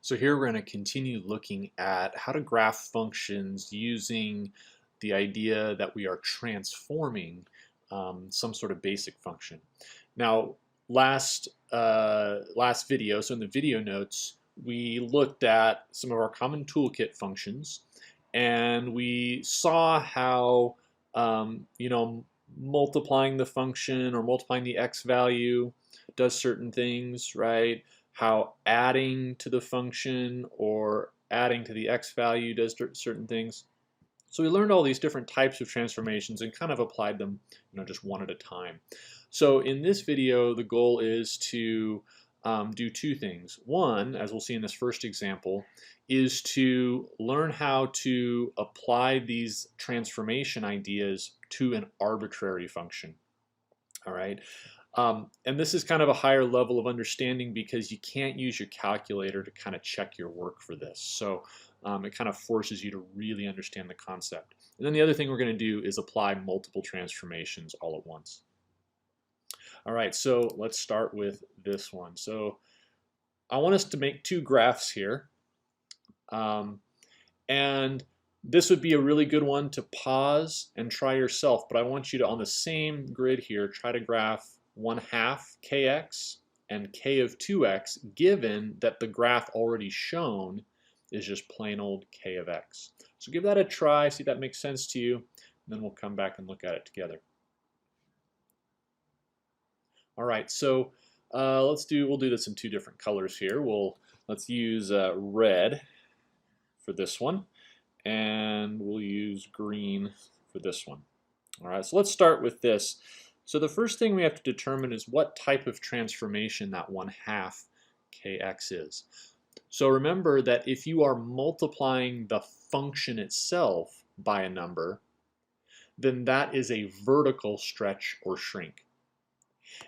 So here we're going to continue looking at how to graph functions using the idea that we are transforming some sort of basic function. Now, last video, so in the video notes, we looked at some of our common toolkit functions, and we saw how multiplying the function or multiplying the x value does certain things, right? How adding to the function or adding to the x value does certain things. So we learned all these different types of transformations and kind of applied them, just one at a time. So in this video, the goal is to do two things. One, as we'll see in this first example, is to learn how to apply these transformation ideas to an arbitrary function. All right. And this is kind of a higher level of understanding because you can't use your calculator to kind of check your work for this. So it kind of forces you to really understand the concept. And then the other thing we're going to do is apply multiple transformations all at once. All right, so let's start with this one. So I want us to make two graphs here. And this would be a really good one to pause and try yourself, but I want you to, on the same grid here, try to graph 1/2 kx and k of 2x, given that the graph already shown is just plain old k of x. So give that a try, see if that makes sense to you, and then we'll come back and look at it together. All right, so we'll do this in two different colors here. Let's use red for this one, and we'll use green for this one. All right, so let's start with this. So the first thing we have to determine is what type of transformation that 1/2 kx is. So remember that if you are multiplying the function itself by a number, then that is a vertical stretch or shrink.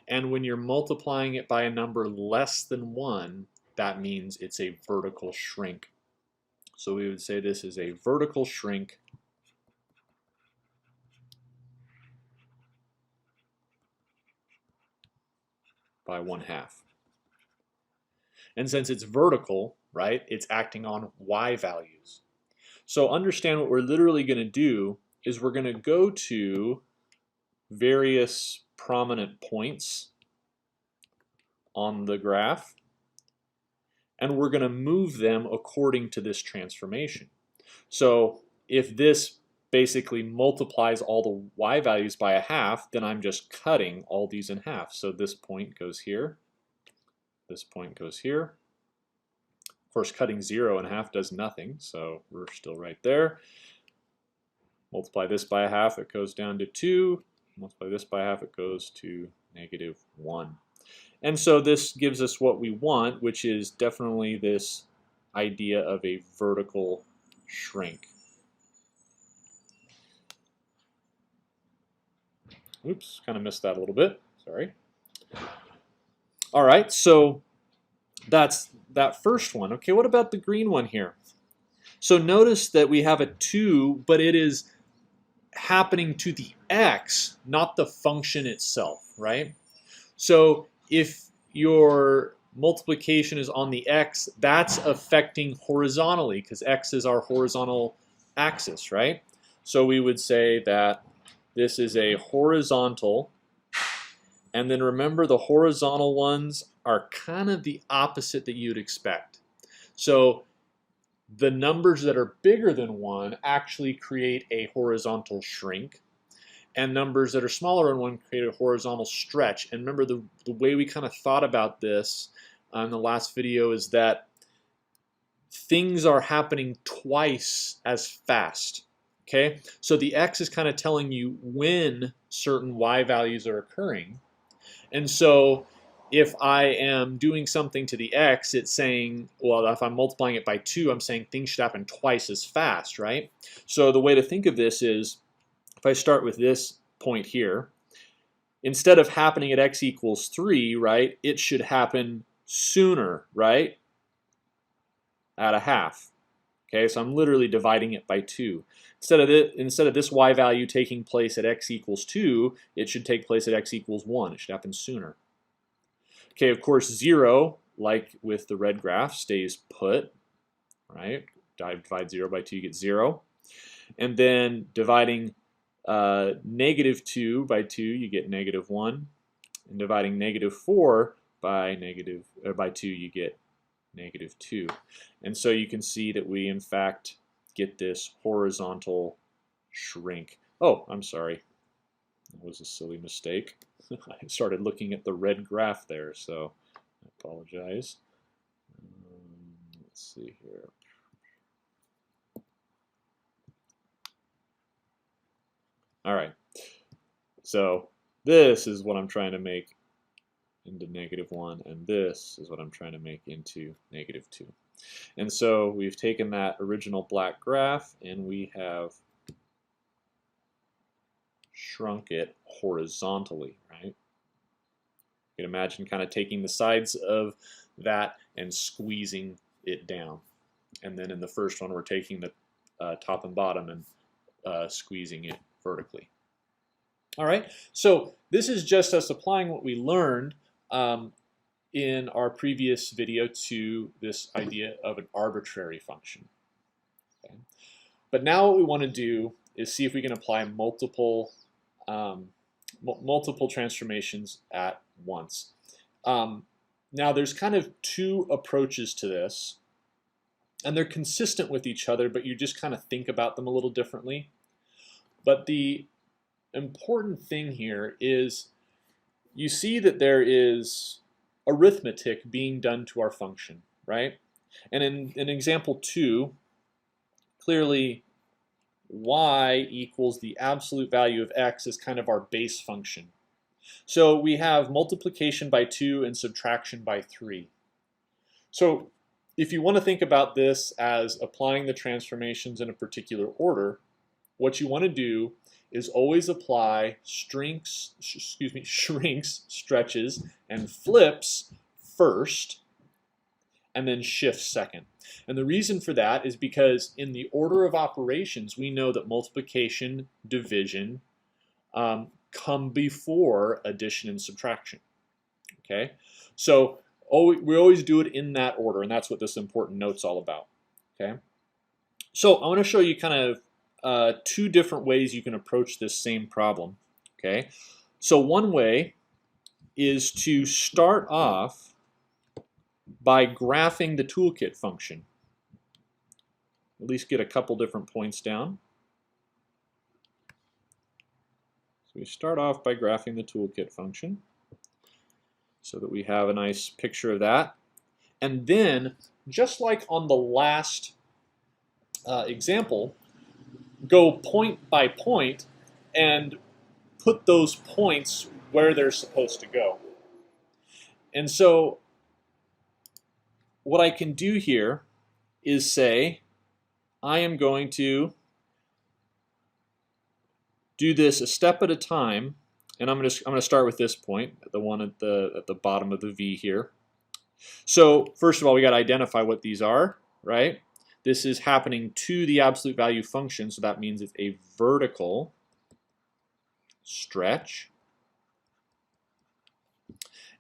And when you're multiplying it by a number less than 1, that means it's a vertical shrink. So we would say this is a vertical shrink by 1/2. And since it's vertical, right, it's acting on y values. So understand what we're literally going to do is we're going to go to various prominent points on the graph, and we're going to move them according to this transformation. So if this basically multiplies all the y values by 1/2, then I'm just cutting all these in half. So this point goes here, this point goes here. Of course, cutting 0 in half does nothing, so we're still right there. Multiply this by 1/2, it goes down to 2. Multiply this by 1/2, it goes to -1. And so this gives us what we want, which is definitely this idea of a vertical shrink. Oops, kind of missed that a little bit. Sorry. All right, so that's that first one. Okay, what about the green one here? So notice that we have a 2, but it is happening to the x, not the function itself, right? So if your multiplication is on the x, that's affecting horizontally because x is our horizontal axis, right? So we would say that this is a horizontal, and then remember the horizontal ones are kind of the opposite that you'd expect. So the numbers that are bigger than 1 actually create a horizontal shrink, and numbers that are smaller than 1 create a horizontal stretch. And remember, the way we kind of thought about this in the last video is that things are happening twice as fast. Okay, so the x is kind of telling you when certain y values are occurring. And so if I am doing something to the x, it's saying, well, if I'm multiplying it by 2, I'm saying things should happen twice as fast, right? So the way to think of this is, if I start with this point here, instead of happening at x equals 3, right, it should happen sooner, right, at 1/2. Okay, so I'm literally dividing it by 2. Instead of this y value taking place at x equals 2, it should take place at x equals 1. It should happen sooner. Okay, of course 0 like with the red graph, stays put, right? Divide 0 by 2, you get 0. And then dividing -2 by 2, you get -1. And dividing -4 by by 2, you get -2. And so you can see that we, in fact, get this horizontal shrink. Oh, I'm sorry. That was a silly mistake. I started looking at the red graph there, so I apologize. Let's see here. All right. So this is what I'm trying to make into -1, and this is what I'm trying to make into -2. And so we've taken that original black graph and we have shrunk it horizontally, right? You can imagine kind of taking the sides of that and squeezing it down. And then in the first one, we're taking the top and bottom and squeezing it vertically. All right, so this is just us applying what we learned in our previous video to this idea of an arbitrary function. Okay. But now what we want to do is see if we can apply multiple transformations at once. Now there's kind of two approaches to this, and they're consistent with each other, but you just kind of think about them a little differently. But the important thing here is you see that there is arithmetic being done to our function, right? And in example 2, clearly y equals the absolute value of x is kind of our base function. So we have multiplication by 2 and subtraction by 3. So if you want to think about this as applying the transformations in a particular order, what you want to do is always apply shrinks, stretches, and flips first, and then shifts second. And the reason for that is because in the order of operations, we know that multiplication, division come before addition and subtraction. Okay, so we always do it in that order, and that's what this important note's all about. Okay, so I want to show you kind of two different ways you can approach this same problem. Okay, so one way is to start off by graphing the toolkit function. At least get a couple different points down. So we start off by graphing the toolkit function so that we have a nice picture of that. And then, just like on the last example, go point by point and put those points where they're supposed to go. And so what I can do here is say I am going to do this a step at a time, and I'm going to start with this point, the one at the bottom of the V here. So first of all, we got to identify what these are, right? This is happening to the absolute value function, so that means it's a vertical stretch.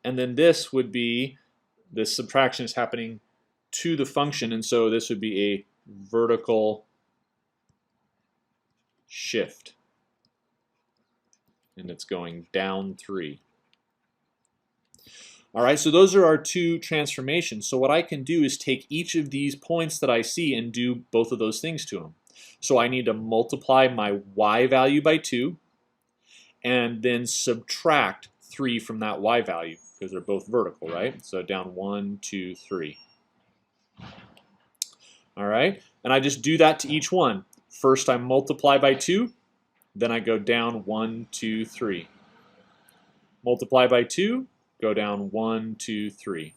And then this would be, the subtraction is happening to the function, and so this would be a vertical shift. And it's going down 3. All right, so those are our two transformations. So what I can do is take each of these points that I see and do both of those things to them. So I need to multiply my y value by 2 and then subtract 3 from that y value because they're both vertical, right? So down 1, 2, 3. All right, and I just do that to each one. First I multiply by 2, then I go down 1, 2, 3. Multiply by 2, go down 1, 2, 3.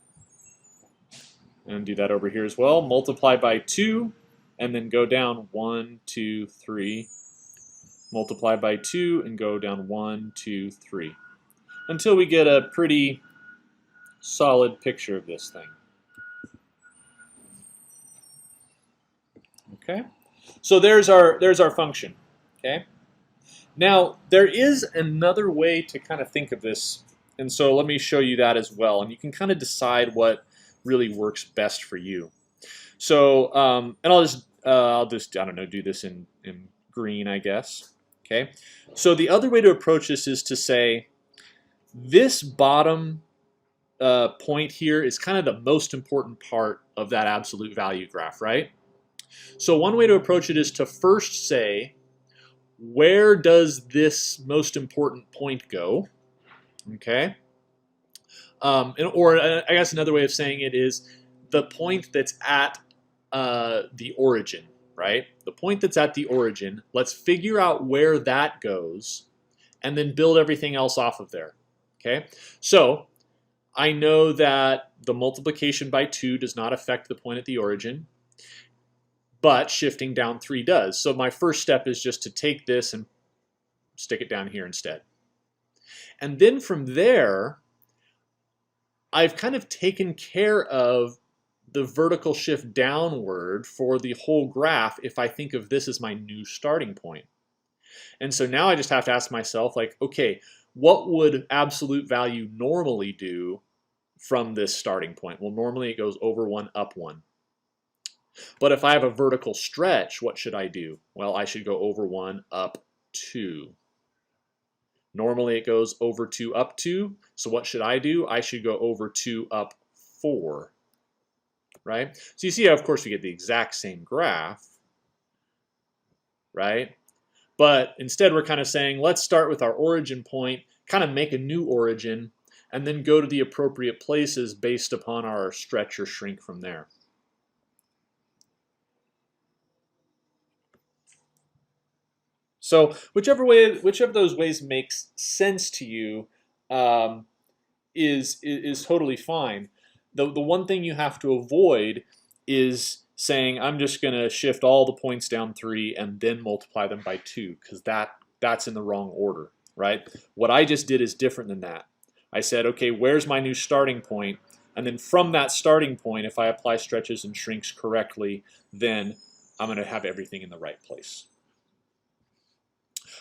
And do that over here as well. Multiply by 2, and then go down 1, 2, 3. Multiply by 2, and go down 1, 2, 3. Until we get a pretty solid picture of this thing. Okay, so there's our function. Okay, now there is another way to kind of think of this, and so let me show you that as well, and you can kind of decide what really works best for you. So, and I'll just, I don't know, do this in green, I guess. Okay. So the other way to approach this is to say, this bottom point here is kind of the most important part of that absolute value graph, right? So one way to approach it is to first say, where does this most important point go? Okay. Or I guess another way of saying it is the point that's at the origin, right? The point that's at the origin, let's figure out where that goes and then build everything else off of there. Okay. So I know that the multiplication by 2 does not affect the point at the origin, but shifting down 3 does. So my first step is just to take this and stick it down here instead. And then from there, I've kind of taken care of the vertical shift downward for the whole graph if I think of this as my new starting point. And so now I just have to ask myself, like, okay, what would absolute value normally do from this starting point? Well, normally it goes over 1, up 1. But if I have a vertical stretch, what should I do? Well, I should go over 1, up 2. Normally it goes over 2, up 2. So what should I do? I should go over 2, up 4. Right? So you see how, of course, we get the exact same graph, right? But instead we're kind of saying, let's start with our origin point, kind of make a new origin, and then go to the appropriate places based upon our stretch or shrink from there. So whichever of those ways makes sense to you is totally fine. The one thing you have to avoid is saying, I'm just going to shift all the points down 3 and then multiply them by 2, because that's in the wrong order, right? What I just did is different than that. I said, okay, where's my new starting point? And then from that starting point, if I apply stretches and shrinks correctly, then I'm going to have everything in the right place.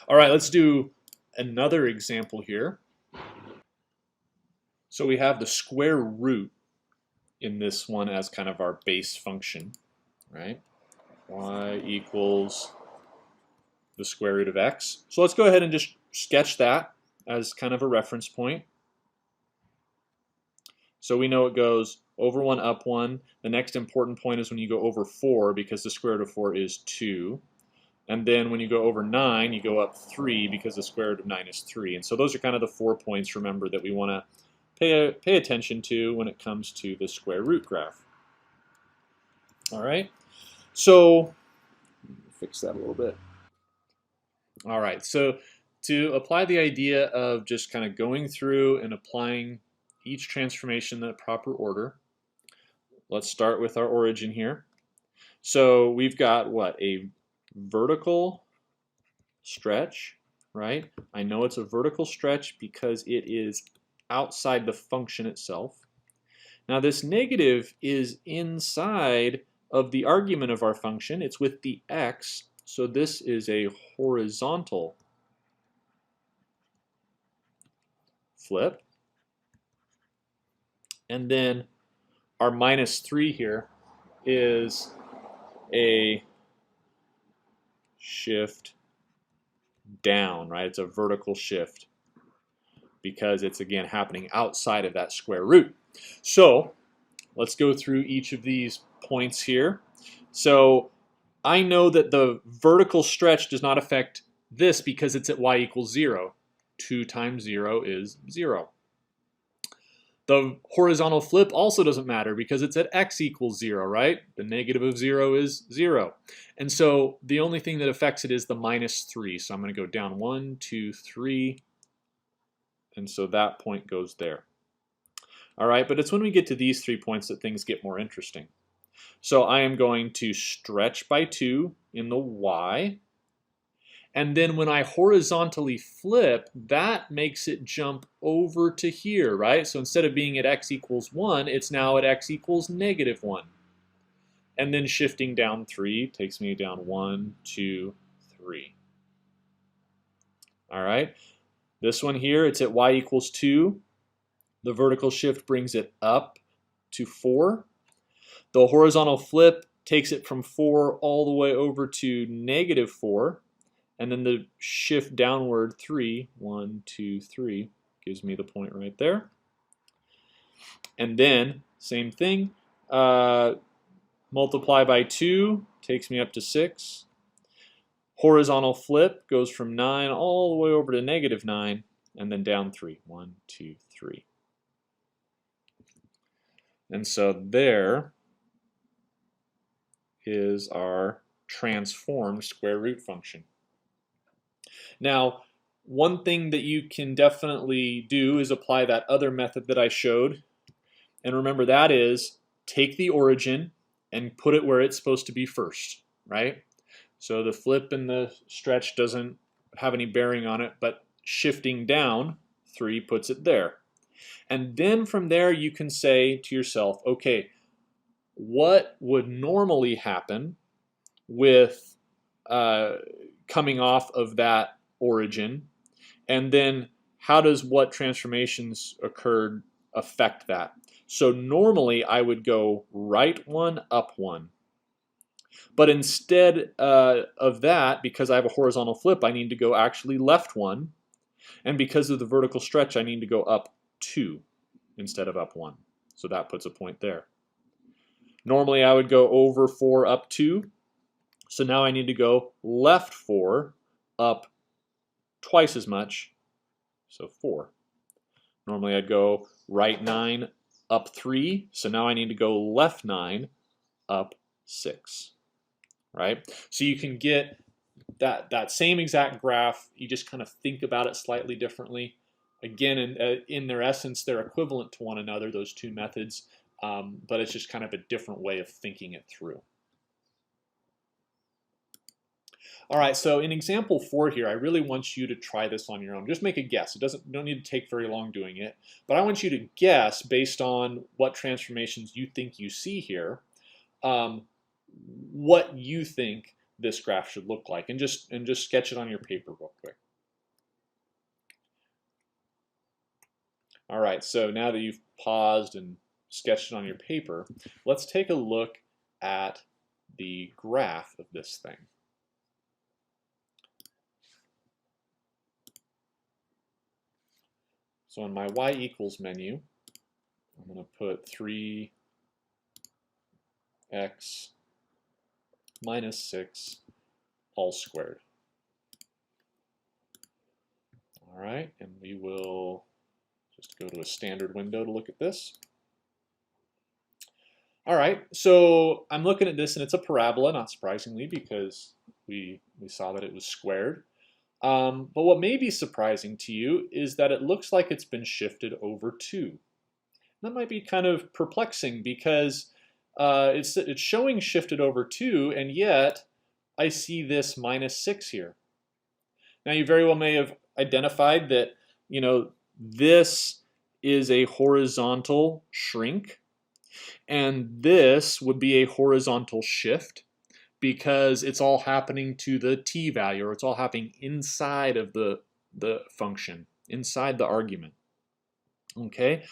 All right, let's do another example here. So we have the square root in this one as kind of our base function, right? Y equals the square root of x. So let's go ahead and just sketch that as kind of a reference point. So we know it goes over 1, up 1. The next important point is when you go over 4, because the square root of 4 is 2. And then when you go over 9, you go up 3, because the square root of 9 is 3. And so those are kind of the 4 points, remember, that we want to pay attention to when it comes to the square root graph. All right, so fix that a little bit. All right, so to apply the idea of just kind of going through and applying each transformation in the proper order, let's start with our origin here. So we've got what? A vertical stretch, right? I know it's a vertical stretch because it is outside the function itself. Now this negative is inside of the argument of our function. It's with the x, so this is a horizontal flip. And then our minus 3 here is a shift down, right? It's a vertical shift because it's, again, happening outside of that square root. So let's go through each of these points here. So I know that the vertical stretch does not affect this because it's at y equals 0. 2 times 0 is 0. The horizontal flip also doesn't matter because it's at x equals 0, right? The negative of 0 is 0. And so the only thing that affects it is the minus 3. So I'm going to go down 1, 2, 3. And so that point goes there. All right, but it's when we get to these 3 points that things get more interesting. So I am going to stretch by 2 in the y. And then when I horizontally flip, that makes it jump over to here, right? So instead of being at x equals 1, it's now at x equals negative 1. And then shifting down 3 takes me down 1, 2, 3. All right. This one here, it's at y equals 2. The vertical shift brings it up to 4. The horizontal flip takes it from 4 all the way over to -4. And then the shift downward 3, 1, 2, 3, gives me the point right there. And then, same thing, multiply by 2, takes me up to 6. Horizontal flip goes from 9 all the way over to -9, and then down 3, 1, 2, 3. And so there is our transformed square root function. Now, one thing that you can definitely do is apply that other method that I showed. And remember, that is take the origin and put it where it's supposed to be first, right? So the flip and the stretch doesn't have any bearing on it, but shifting down 3 puts it there. And then from there you can say to yourself, okay, what would normally happen with coming off of that origin, and then how does what transformations occurred affect that? So normally I would go right 1, up 1. But instead of that, because I have a horizontal flip, I need to go actually left 1. And because of the vertical stretch, I need to go up 2 instead of up 1. So that puts a point there. Normally I would go over 4, up 2. So now I need to go left 4, up twice as much, so 4. Normally I'd go right 9, up 3. So now I need to go left 9, up 6. Right? So you can get that same exact graph. You just kind of think about it slightly differently. Again, in their essence, they're equivalent to one another, those two methods, but it's just kind of a different way of thinking it through. All right, so in example 4 here, I really want you to try this on your own. Just make a guess. You don't need to take very long doing it, but I want you to guess based on what transformations you think you see here, what you think this graph should look like, and just sketch it on your paper real quick. All right, so now that you've paused and sketched it on your paper, let's take a look at the graph of this thing. So in my y equals menu, I'm going to put 3x minus 6 all squared. All right, and we will just go to a standard window to look at this. All right, so I'm looking at this and it's a parabola, not surprisingly, because we saw that it was squared. But what may be surprising to you is that it looks like it's been shifted over 2. That might be kind of perplexing because it's showing shifted over 2, and yet I see this minus 6 here. Now you very well may have identified that, you know, this is a horizontal shrink, and this would be a horizontal shift, because it's all happening to the t value, or it's all happening inside of the function, inside the argument. Okay,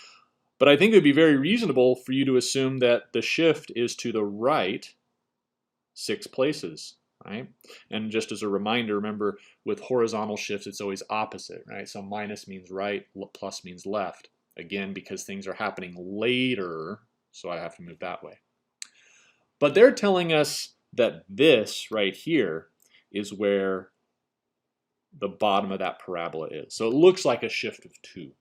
but I think it would be very reasonable for you to assume that the shift is to the right 6 places, right? And just as a reminder, remember with horizontal shifts, it's always opposite, right? So minus means right, plus means left. Again, because things are happening later, so I have to move that way. But they're telling us that this right here is where the bottom of that parabola is. So it looks like a shift of 2.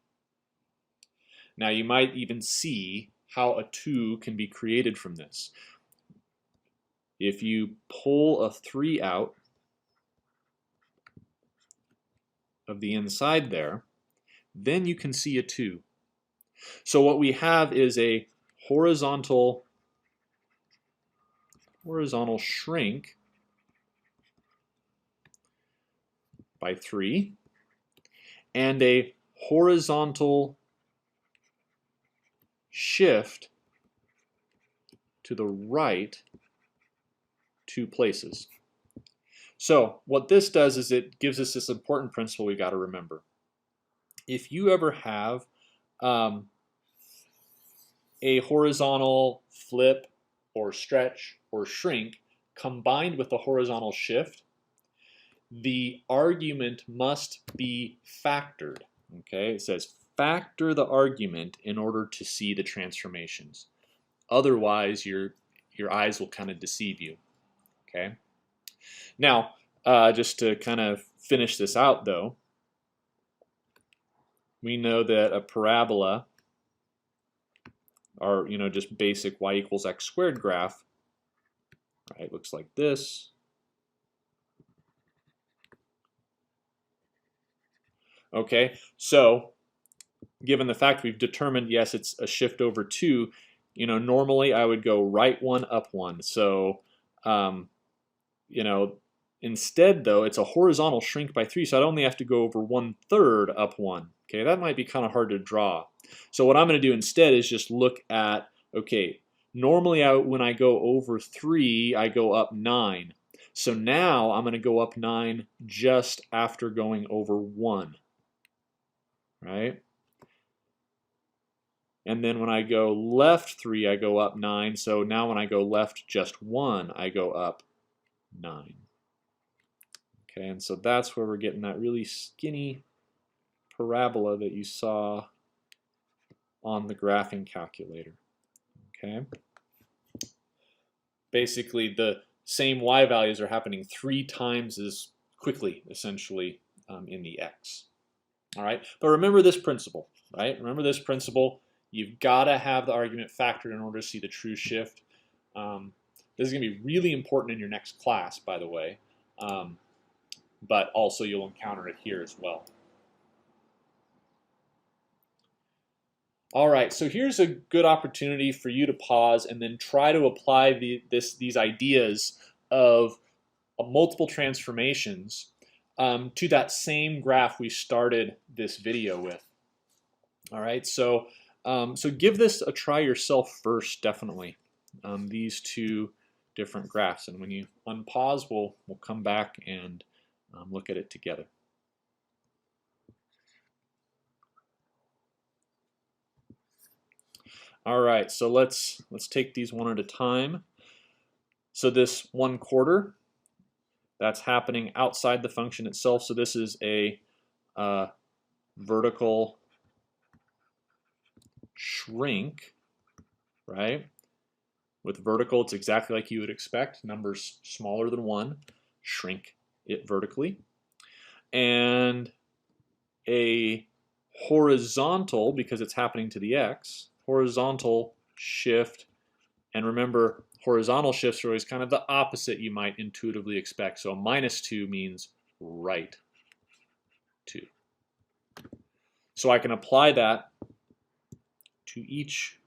Now you might even see how a 2 can be created from this. If you pull a 3 out of the inside there, then you can see a 2. So what we have is a horizontal shrink by 3 and a horizontal shift to the right 2 places. So what this does is it gives us this important principle we got to remember. If you ever have a horizontal flip or stretch or shrink combined with a horizontal shift, the argument must be factored. Okay, it says factor the argument in order to see the transformations. Otherwise, your eyes will kind of deceive you. Okay. Now, just to kind of finish this out, though, we know that a parabola, or just basic y equals x squared graph, right, looks like this. Okay, so given the fact we've determined, yes, it's a shift over 2, normally I would go right 1, up 1. So, instead, though, it's a horizontal shrink by 3, so I'd only have to go over 1/3 up 1. Okay, that might be kind of hard to draw. So what I'm going to do instead is just look at, okay, normally when I go over 3, I go up 9. So now I'm going to go up 9 just after going over 1. Right? And then when I go left 3, I go up 9. So now when I go left just 1, I go up 9. Okay, and so that's where we're getting that really skinny parabola that you saw on the graphing calculator. Okay. Basically, the same y values are happening 3 times as quickly, essentially, in the x. All right, but remember this principle, right? Remember this principle. You've got to have the argument factored in order to see the true shift. This is going to be really important in your next class, by the way, but also you'll encounter it here as well. All right, so here's a good opportunity for you to pause and then try to apply these ideas of multiple transformations to that same graph we started this video with. All right, so give this a try yourself first, definitely. These two different graphs, and when you unpause, we'll come back and look at it together. All right, so let's take these one at a time. So this 1/4, that's happening outside the function itself. So this is a vertical shrink, right? With vertical, it's exactly like you would expect. Numbers smaller than 1, shrink it vertically. And a horizontal, because it's happening to the x, horizontal shift. And remember, horizontal shifts are always kind of the opposite you might intuitively expect. So -2 means right 2. So I can apply that to each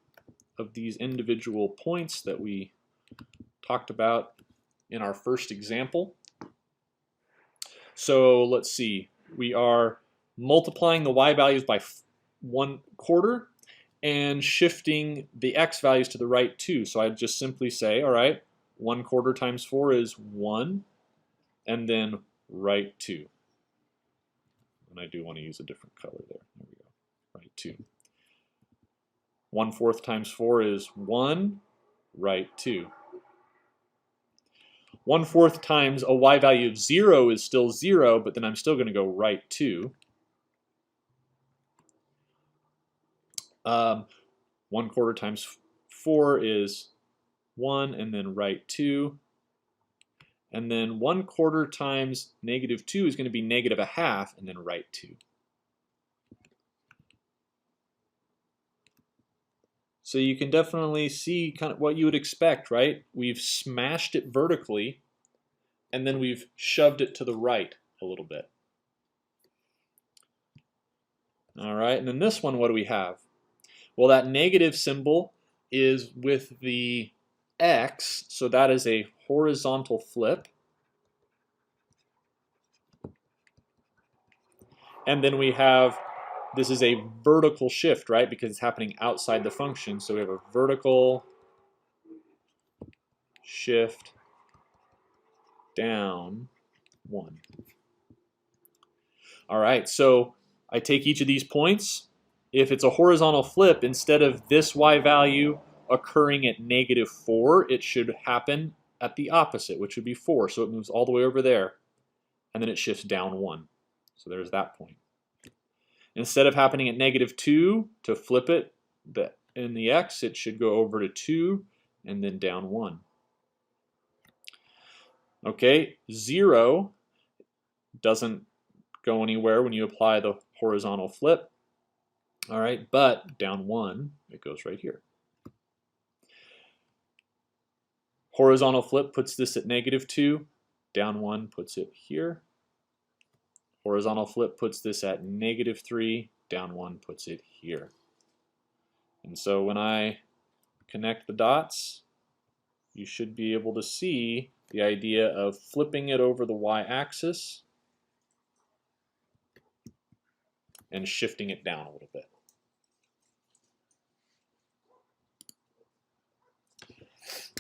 of these individual points that we talked about in our first example. So let's see, we are multiplying the y values by 1/4 and shifting the x values to the right 2. So I'd just simply say, all right, 1/4 times 4 is 1, and then right 2. And I do want to use a different color there. There we go, right 2. 1/4 times 4 is 1, right 2. 1/4 times a y value of 0 is still 0, but then I'm still going to go right 2. 1/4 times 4 is 1, and then right 2. And then 1/4 times -2 is going to be -1/2, and then right 2. So you can definitely see kind of what you would expect, right? We've smashed it vertically, and then we've shoved it to the right a little bit. All right, and then this one, what do we have? Well, that negative symbol is with the x, so that is a horizontal flip. And then we have, this is a vertical shift, right? Because it's happening outside the function. So we have a vertical shift down 1. All right, so I take each of these points if it's a horizontal flip, instead of this y value occurring at -4, it should happen at the opposite, which would be 4. So it moves all the way over there, and then it shifts down 1. So there's that point. Instead of happening at -2, to flip it in the x, it should go over to 2 and then down 1. Okay, 0 doesn't go anywhere when you apply the horizontal flip. All right, but down 1, it goes right here. Horizontal flip puts this at -2. Down 1 puts it here. Horizontal flip puts this at -3. Down 1 puts it here. And so when I connect the dots, you should be able to see the idea of flipping it over the y-axis and shifting it down a little bit.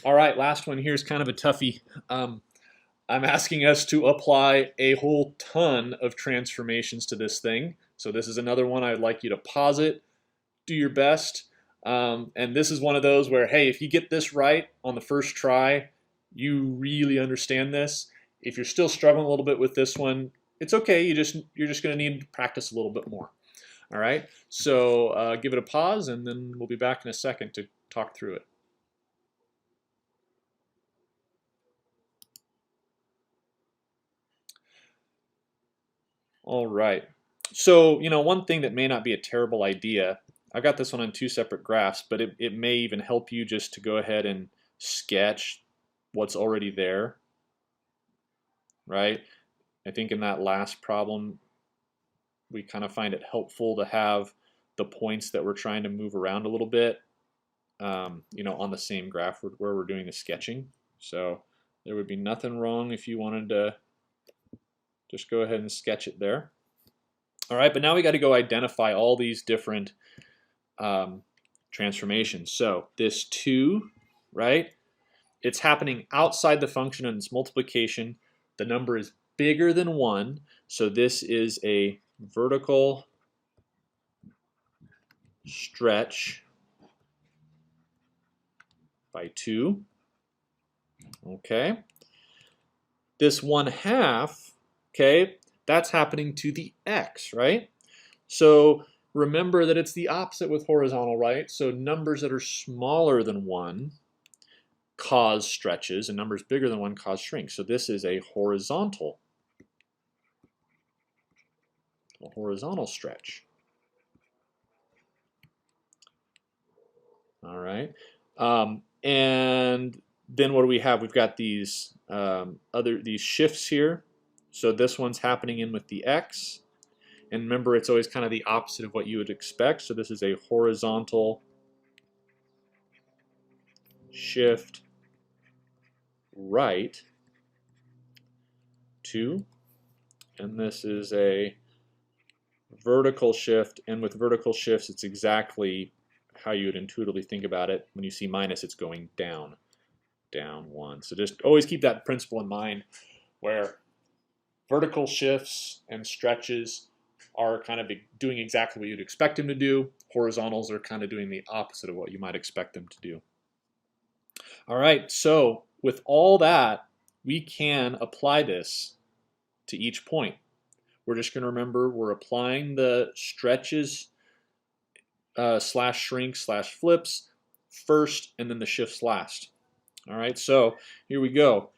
All right, last one here is kind of a toughie. I'm asking us to apply a whole ton of transformations to this thing. So this is another one I'd like you to pause it, do your best. And this is one of those where, hey, if you get this right on the first try, you really understand this. If you're still struggling a little bit with this one, it's okay. You're just going to need to practice a little bit more. All right. So give it a pause, and then we'll be back in a second to talk through it. All right. So, one thing that may not be a terrible idea, I got this one on 2 separate graphs, but it may even help you just to go ahead and sketch what's already there, right? I think in that last problem, we kind of find it helpful to have the points that we're trying to move around a little bit, on the same graph where we're doing the sketching. So there would be nothing wrong if you wanted to just go ahead and sketch it there. All right, but now we got to go identify all these different transformations. So this 2, right? It's happening outside the function and its multiplication. The number is bigger than 1, so this is a vertical stretch by 2. Okay. This 1/2, okay, that's happening to the x, right? So remember that it's the opposite with horizontal, right? So numbers that are smaller than 1 cause stretches, and numbers bigger than 1 cause shrinks. So this is a horizontal stretch. All right. And then what do we have? We've got these these shifts here. So this one's happening in with the x. And remember, it's always kind of the opposite of what you would expect. So this is a horizontal shift right 2. And this is a vertical shift. And with vertical shifts, it's exactly how you would intuitively think about it. When you see minus, it's going down, down 1. So just always keep that principle in mind, where vertical shifts and stretches are kind of doing exactly what you'd expect them to do. Horizontals are kind of doing the opposite of what you might expect them to do. All right, so with all that, we can apply this to each point. We're just going to remember we're applying the stretches slash shrink slash flips first, and then the shifts last. All right, so here we go.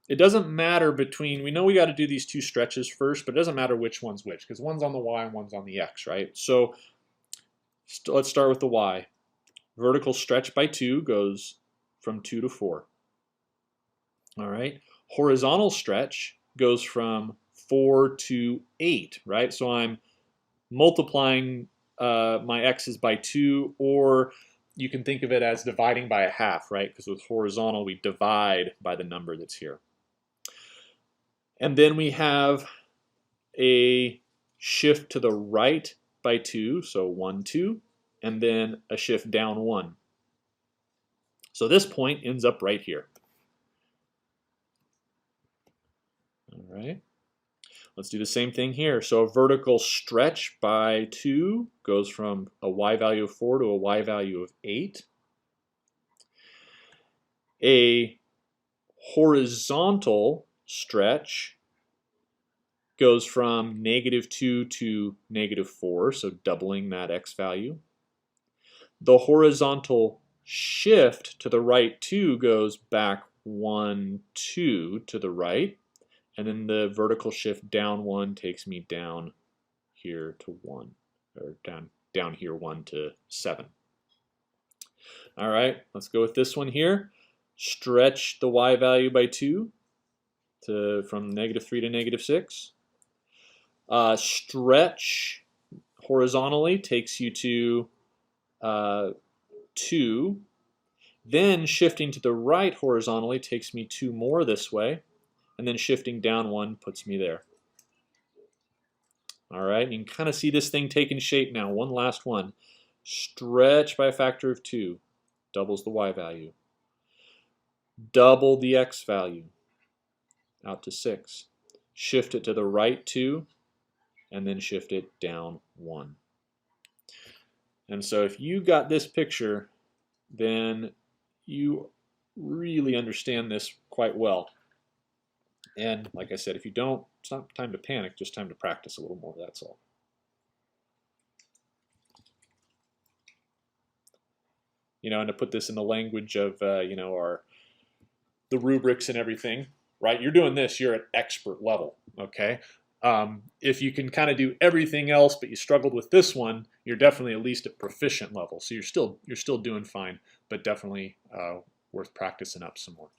It doesn't matter between, we know we got to do these 2 stretches first, but it doesn't matter which one's which, because one's on the y and one's on the x, right? So let's start with the y. Vertical stretch by 2 goes from 2 to 4. All right. Horizontal stretch goes from 4 to 8, right? So I'm multiplying my x's by 2, or you can think of it as dividing by a half, right? Because with horizontal, we divide by the number that's here. And then we have a shift to the right by 2, so 1, 2, and then a shift down 1. So this point ends up right here. All right. Let's do the same thing here. So a vertical stretch by 2 goes from a y value of 4 to a y value of 8. A horizontal stretch goes from -2 to -4, so doubling that x value. The horizontal shift to the right 2 goes back 1, 2 to the right. And then the vertical shift down 1 takes me down here to 1, or down here 1 to 7. All right, let's go with this one here. Stretch the y value by 2 from -3 to -6. Stretch horizontally takes you to 2. Then shifting to the right horizontally takes me 2 more this way. And then shifting down 1 puts me there. All right, you can kind of see this thing taking shape now. One last one. Stretch by a factor of 2. Doubles the y value. Double the x value out to 6. Shift it to the right 2, and then shift it down 1. And so if you got this picture, then you really understand this quite well. And like I said, if you don't, it's not time to panic, just time to practice a little more, that's all. You know, and to put this in the language of, you know, the rubrics and everything, right? You're doing this, you're at expert level, okay? If you can kind of do everything else, but you struggled with this one, you're definitely at least at proficient level. So you're still doing fine, but definitely worth practicing up some more.